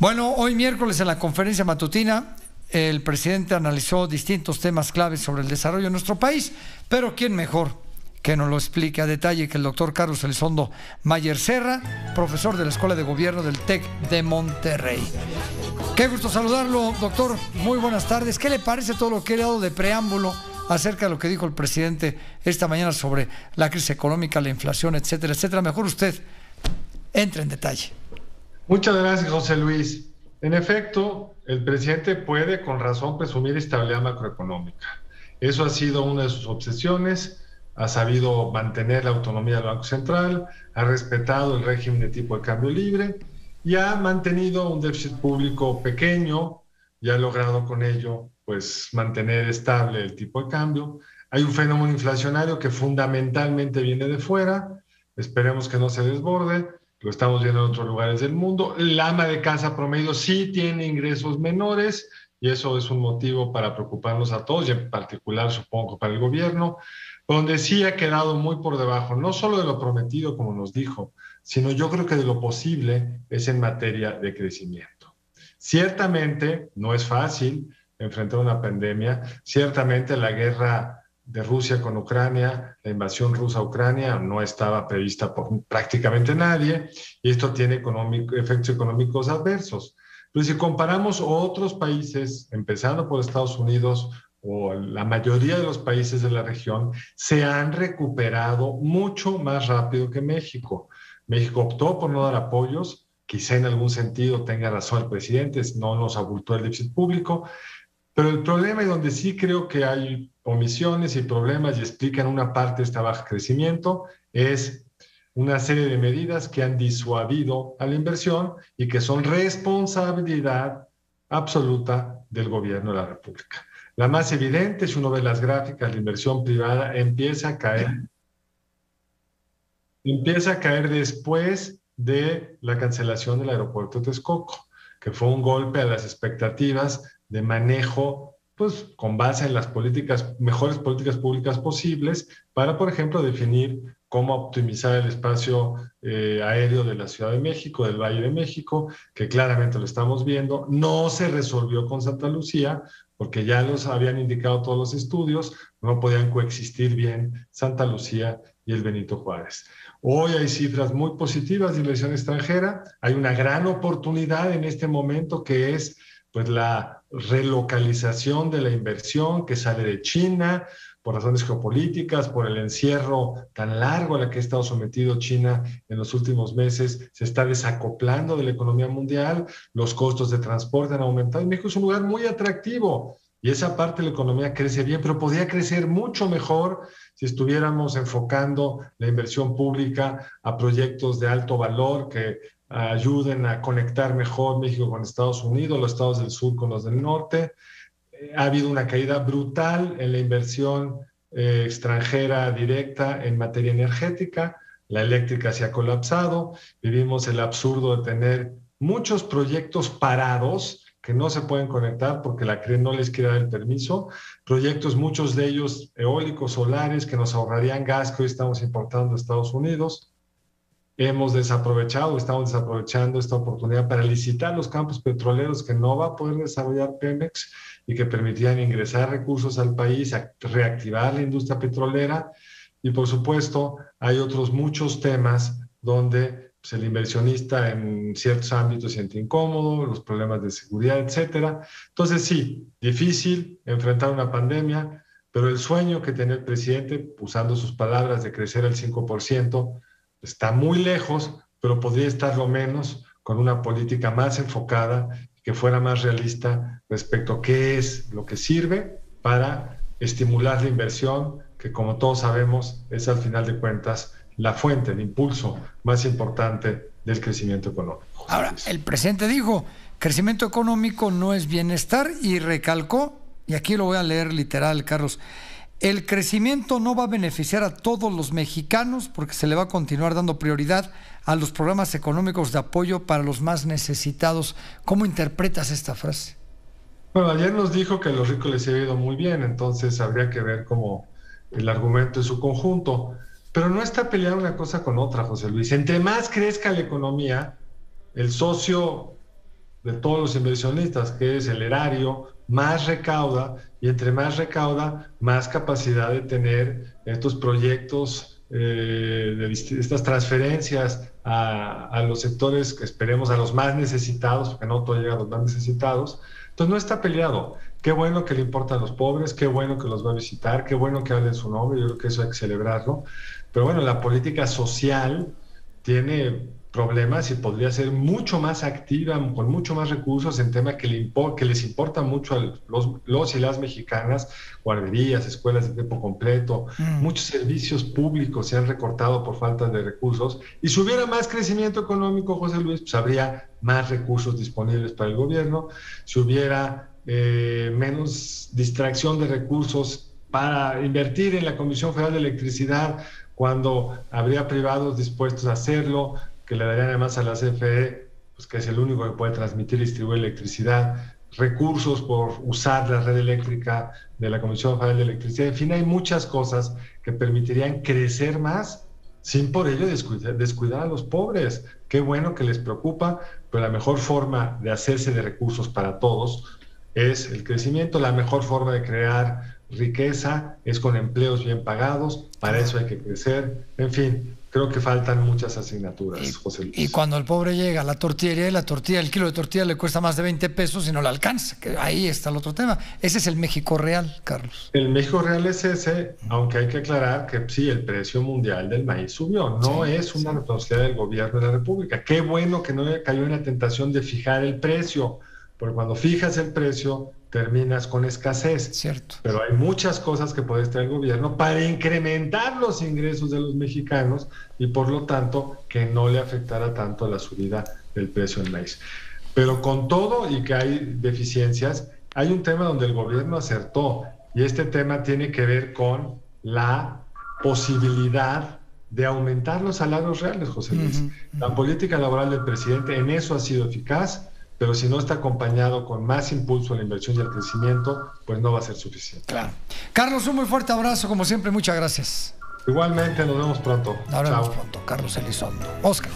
Bueno, hoy miércoles en la conferencia matutina el presidente analizó distintos temas claves sobre el desarrollo de nuestro país, pero ¿quién mejor que nos lo explique a detalle que el doctor Carlos Elizondo Mayer Serra, profesor de la Escuela de Gobierno del TEC de Monterrey? Qué gusto saludarlo, doctor. Muy buenas tardes. ¿Qué le parece todo lo que he dado de preámbulo acerca de lo que dijo el presidente esta mañana sobre la crisis económica, la inflación, etcétera, etcétera? Mejor usted entre en detalle. Muchas gracias, José Luis. En efecto, el presidente puede con razón presumir estabilidad macroeconómica. Eso ha sido una de sus obsesiones. Ha sabido mantener la autonomía del Banco Central, ha respetado el régimen de tipo de cambio libre y ha mantenido un déficit público pequeño y ha logrado con ello pues mantener estable el tipo de cambio. Hay un fenómeno inflacionario que fundamentalmente viene de fuera, esperemos que no se desborde, lo estamos viendo en otros lugares del mundo. El ama de casa promedio sí tiene ingresos menores y eso es un motivo para preocuparnos a todos y en particular supongo para el gobierno, donde sí ha quedado muy por debajo, no solo de lo prometido como nos dijo, sino yo creo que de lo posible es en materia de crecimiento. Ciertamente no es fácil enfrentar una pandemia, ciertamente la guerra de Rusia con Ucrania, la invasión rusa a Ucrania no estaba prevista por prácticamente nadie y esto tiene efectos económicos adversos. Pero si comparamos otros países, empezando por Estados Unidos o la mayoría de los países de la región, se han recuperado mucho más rápido que México. México optó por no dar apoyos, quizá en algún sentido tenga razón el presidente, no nos abultó el déficit público, pero el problema y donde sí creo que hay omisiones y problemas y explican una parte de este bajo crecimiento es una serie de medidas que han disuadido a la inversión y que son responsabilidad absoluta del gobierno de la República. La más evidente, si uno ve las gráficas, la inversión privada empieza a caer después de la cancelación del aeropuerto de Texcoco, que fue un golpe a las expectativas de manejo, pues con base en las mejores políticas públicas posibles para, por ejemplo, definir cómo optimizar el espacio aéreo de la Ciudad de México, del Valle de México, que claramente lo estamos viendo. No se resolvió con Santa Lucía, porque ya los habían indicado todos los estudios, no podían coexistir bien Santa Lucía y el Benito Juárez. Hoy hay cifras muy positivas de inversión extranjera, hay una gran oportunidad en este momento que es pues la relocalización de la inversión que sale de China por razones geopolíticas, por el encierro tan largo a la que ha estado sometido China en los últimos meses, se está desacoplando de la economía mundial, los costos de transporte han aumentado. México es un lugar muy atractivo y esa parte de la economía crece bien, pero podría crecer mucho mejor si estuviéramos enfocando la inversión pública a proyectos de alto valor que ayuden a conectar mejor México con Estados Unidos, los estados del sur con los del norte. Ha habido una caída brutal en la inversión extranjera directa en materia energética, la eléctrica se ha colapsado, vivimos el absurdo de tener muchos proyectos parados que no se pueden conectar porque la CRE no les quiere dar el permiso, proyectos, muchos de ellos eólicos, solares, que nos ahorrarían gas que hoy estamos importando de Estados Unidos. Estamos desaprovechando esta oportunidad para licitar los campos petroleros que no va a poder desarrollar Pemex y que permitirían ingresar recursos al país, a reactivar la industria petrolera. Y por supuesto, hay otros muchos temas donde pues, el inversionista en ciertos ámbitos se siente incómodo, los problemas de seguridad, etcétera. Entonces sí, difícil enfrentar una pandemia, pero el sueño que tenía el presidente, usando sus palabras de crecer al 5%, está muy lejos, pero podría estarlo menos con una política más enfocada, que fuera más realista respecto a qué es lo que sirve para estimular la inversión, que como todos sabemos es al final de cuentas la fuente, el impulso más importante del crecimiento económico. Ahora, el presidente dijo, crecimiento económico no es bienestar y recalcó, y aquí lo voy a leer literal, Carlos, el crecimiento no va a beneficiar a todos los mexicanos porque se le va a continuar dando prioridad a los programas económicos de apoyo para los más necesitados. ¿Cómo interpretas esta frase? Bueno, ayer nos dijo que a los ricos les ha ido muy bien, entonces habría que ver como el argumento en su conjunto. Pero no está peleando una cosa con otra, José Luis. Entre más crezca la economía, el socio de todos los inversionistas, que es el erario, más recauda, y entre más recauda, más capacidad de tener estos proyectos, estas transferencias a los sectores que esperemos, a los más necesitados, porque no todo llega a los más necesitados. Entonces no está peleado. Qué bueno que le importa a los pobres, qué bueno que los va a visitar, qué bueno que hable en su nombre, yo creo que eso hay que celebrarlo. Pero bueno, la política social tiene problemas y podría ser mucho más activa, con mucho más recursos en temas que les importa mucho a los y las mexicanas, guarderías, escuelas de tiempo completo, muchos servicios públicos se han recortado por falta de recursos, y si hubiera más crecimiento económico, José Luis, pues habría más recursos disponibles para el gobierno. Si hubiera menos distracción de recursos para invertir en la Comisión Federal de Electricidad, cuando habría privados dispuestos a hacerlo, que le darían además a la CFE, pues que es el único que puede transmitir y distribuir electricidad, recursos por usar la red eléctrica de la Comisión Federal de Electricidad. En fin, hay muchas cosas que permitirían crecer más sin por ello descuidar a los pobres. Qué bueno que les preocupa, pero la mejor forma de hacerse de recursos para todos es el crecimiento. La mejor forma de crear riqueza es con empleos bien pagados, para eso hay que crecer. En fin, creo que faltan muchas asignaturas, José Luis. Y cuando el pobre llega a la tortillería, el kilo de tortilla le cuesta más de 20 pesos y no le alcanza. Que ahí está el otro tema. Ese es el México real, Carlos. El México real es ese, aunque hay que aclarar que sí, el precio mundial del maíz subió. No es una responsabilidad del gobierno de la República. Qué bueno que no cayó en la tentación de fijar el precio, porque cuando fijas el precio terminas con escasez. Cierto. Pero hay muchas cosas que puede estar el gobierno para incrementar los ingresos de los mexicanos y por lo tanto que no le afectara tanto la subida del precio del maíz. Pero con todo y que hay deficiencias, hay un tema donde el gobierno acertó, y este tema tiene que ver con la posibilidad de aumentar los salarios reales, José Luis. La política laboral del presidente en eso ha sido eficaz, pero si no está acompañado con más impulso a la inversión y al crecimiento, pues no va a ser suficiente. Claro. Carlos, un muy fuerte abrazo, como siempre, muchas gracias. Igualmente, nos vemos pronto. Nos vemos pronto, Carlos Elizondo. Oscar.